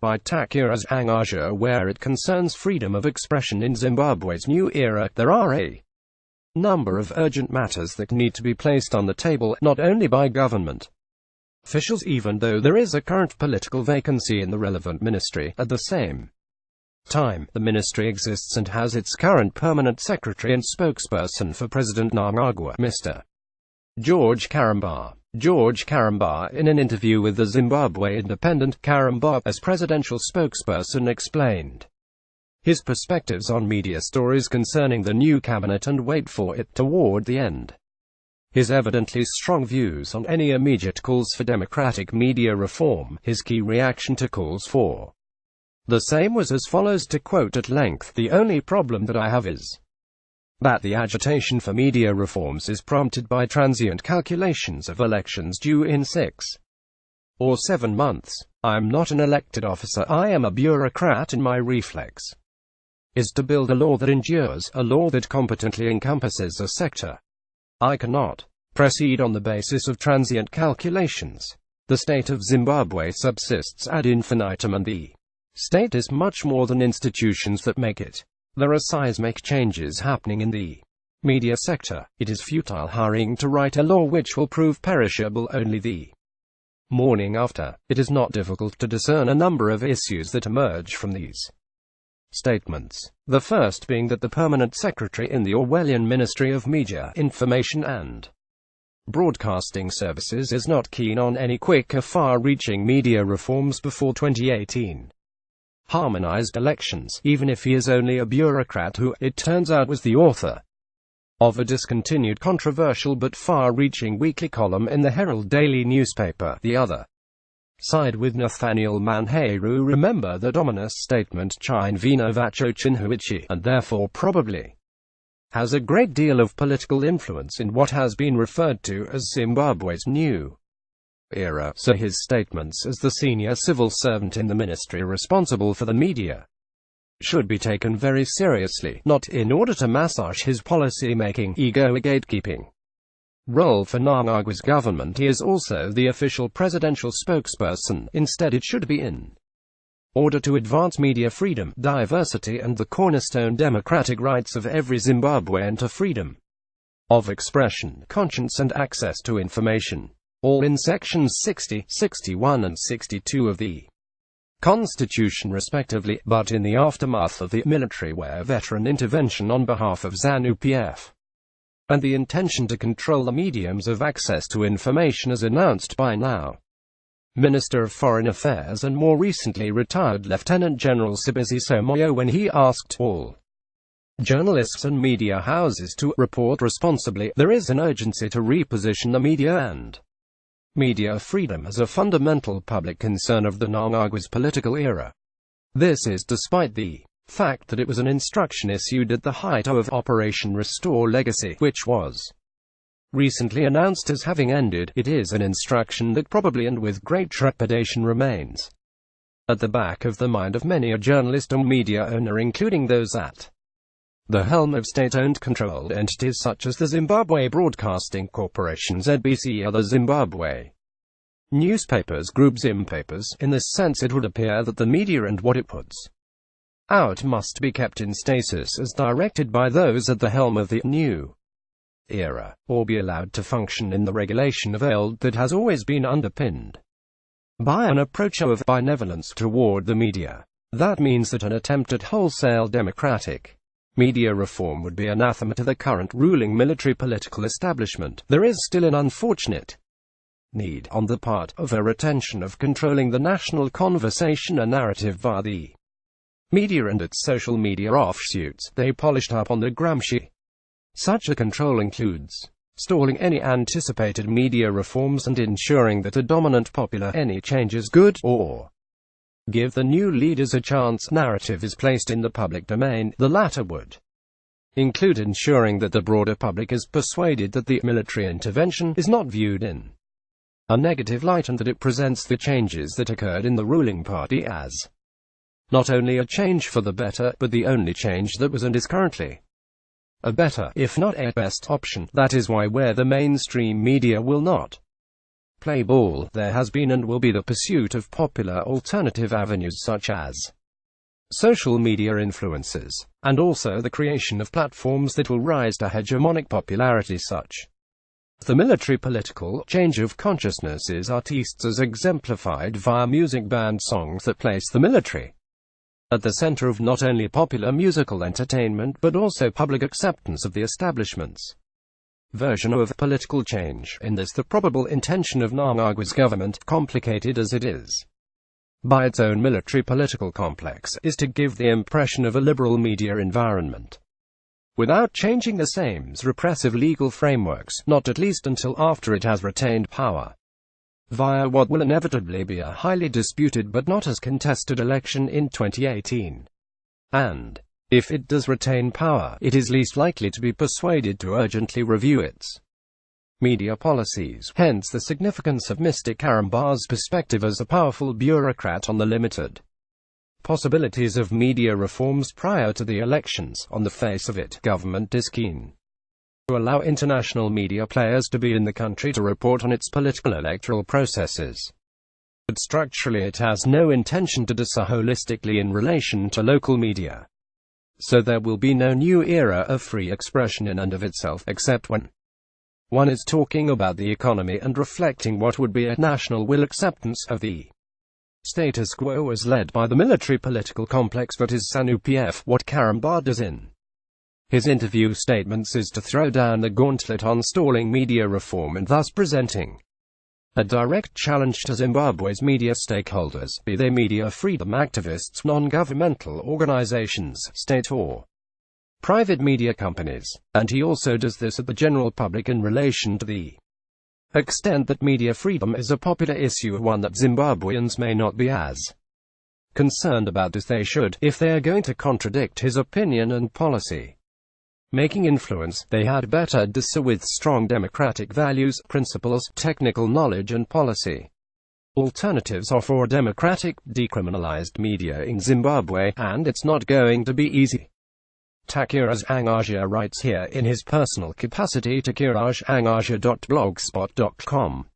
by Takiras Angaja, where it concerns freedom of expression in Zimbabwe's new era. There are a number of urgent matters that need to be placed on the table, not only by government officials, even though there is a current political vacancy in the relevant ministry. At the same time, the ministry exists and has its current permanent secretary and spokesperson for President Mnangagwa, Mr. George Karamba. George Karamba, in an interview with the Zimbabwe Independent, Karamba, as presidential spokesperson, explained his perspectives on media stories concerning the new cabinet and, wait for it, toward the end, his evidently strong views on any immediate calls for democratic media reform. His key reaction to calls for the same was as follows, to quote at length: "The only problem that I have is that the agitation for media reforms is prompted by transient calculations of elections due in 6 or 7 months. I am not an elected officer, I am a bureaucrat, and my reflex is to build a law that endures, a law that competently encompasses a sector. I cannot proceed on the basis of transient calculations. The state of Zimbabwe subsists ad infinitum, and the state is much more than institutions that make it. There are seismic changes happening in the media sector. It is futile hurrying to write a law which will prove perishable only the morning after. It is not difficult to discern a number of issues that emerge from these statements. The first being that the permanent secretary in the Orwellian Ministry of Media, Information and Broadcasting Services is not keen on any quick or far-reaching media reforms before 2018. Harmonized elections, even if he is only a bureaucrat who, it turns out, was the author of a discontinued, controversial but far-reaching weekly column in the Herald Daily newspaper. The other side with Nathaniel Manheru. Remember that ominous statement, Chine Vino Vacho Chinhuichi, and therefore probably has a great deal of political influence in what has been referred to as Zimbabwe's new era. So his statements as the senior civil servant in the ministry responsible for the media should be taken very seriously, not in order to massage his policy-making, ego or gatekeeping role for Mnangagwa's government. He is also the official presidential spokesperson. Instead, it should be in order to advance media freedom, diversity, and the cornerstone democratic rights of every Zimbabwean to freedom of expression, conscience, and access to information. All in sections 60, 61 and 62 of the Constitution respectively, but in the aftermath of the military-wear veteran intervention on behalf of ZANU-PF, and the intention to control the mediums of access to information as announced by now Minister of Foreign Affairs and more recently retired Lieutenant General Sibusiso Moyo, when he asked all journalists and media houses to report responsibly. There is an urgency to reposition the media and media freedom as a fundamental public concern of the Mnangagwa's political era. This is despite the fact that it was an instruction issued at the height of Operation Restore Legacy, which was recently announced as having ended. It is an instruction that probably and with great trepidation remains at the back of the mind of many a journalist or media owner, including those at the helm of state-owned controlled entities such as the Zimbabwe Broadcasting Corporation (ZBC) or the Zimbabwe Newspapers Group Zimpapers. In this sense, it would appear that the media and what it puts out must be kept in stasis as directed by those at the helm of the new era, or be allowed to function in the regulation of old that has always been underpinned by an approach of benevolence toward the media. That means that an attempt at wholesale democratic media reform would be anathema to the current ruling military political establishment. There is still an unfortunate need on the part of a retention of controlling the national conversation and narrative via the media and its social media offshoots, they polished up on the Gramsci. Such a control includes stalling any anticipated media reforms and ensuring that a dominant popular any change is good, or give the new leaders a chance narrative is placed in the public domain. The latter would include ensuring that the broader public is persuaded that the military intervention is not viewed in a negative light and that it presents the changes that occurred in the ruling party as not only a change for the better, but the only change that was and is currently a better, if not a best, option. That is why where the mainstream media will not play ball. There has been and will be the pursuit of popular alternative avenues such as social media influencers, and also the creation of platforms that will rise to hegemonic popularity such the military. Political change of consciousness is artists as exemplified via music band songs that place the military at the center of not only popular musical entertainment but also public acceptance of the establishment's version of political change. In this, the probable intention of Mnangagwa's government, complicated as it is by its own military political complex, is to give the impression of a liberal media environment without changing the same's repressive legal frameworks, not at least until after it has retained power via what will inevitably be a highly disputed but not as contested election in 2018. And if it does retain power, it is least likely to be persuaded to urgently review its media policies. Hence the significance of Mr. Karamba's perspective as a powerful bureaucrat on the limited possibilities of media reforms prior to the elections. On the face of it, government is keen to allow international media players to be in the country to report on its political electoral processes. But structurally it has no intention to do so holistically in relation to local media. So there will be no new era of free expression in and of itself, except when one is talking about the economy and reflecting what would be a national will acceptance of the status quo as led by the military political complex that is SANU-PF. What Karamba does in his interview statements is to throw down the gauntlet on stalling media reform and thus presenting a direct challenge to Zimbabwe's media stakeholders, be they media freedom activists, non-governmental organizations, state or private media companies. And he also does this at the general public in relation to the extent that media freedom is a popular issue, one that Zimbabweans may not be as concerned about as they should. If they are going to contradict his opinion and policy making influence, they had better do so with strong democratic values, principles, technical knowledge and policy alternatives are for democratic, decriminalized media in Zimbabwe, and it's not going to be easy. Takiraj Angaja writes here in his personal capacity, takiraj.angaja.blogspot.com.